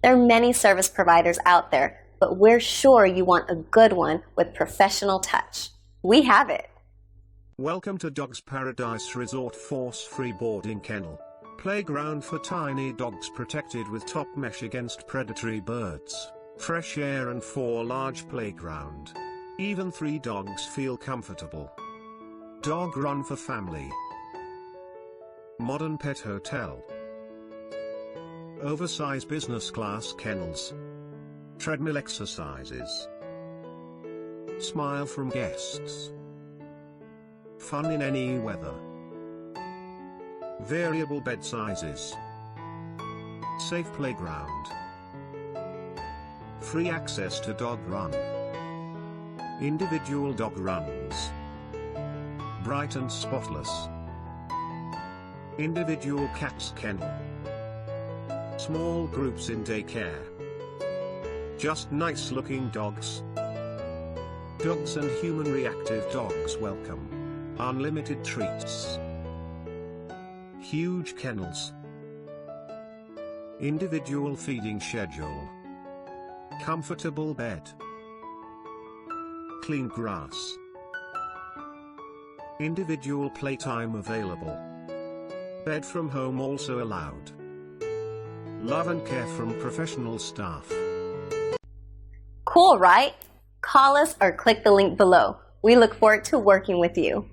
There are many service providers out there, but we're sure you want a good one with professional touch. We have it. Welcome to Dogs Paradise Resort Force-Free Boarding Kennel. Playground for tiny dogs protected with top mesh against predatory birds, fresh air and 4 large playground. Even 3 dogs feel comfortable. Dog run for family. Modern pet hotel. Oversized business class kennels. Treadmill exercises. Smile from guests. Fun in any weather. Variable bed sizes. Safe playground. Free access to dog run. Individual dog runs. Bright and spotless. Individual cats kennel. Small groups in daycare. Just nice looking dogs. Dogs and human reactive dogs welcome. Unlimited treats. Huge kennels. Individual feeding schedule. Comfortable bed. Clean grass. Individual playtime available. Bed from home also allowed. Love and care from professional staff. Cool, right? Call us or click the link below. We look forward to working with you.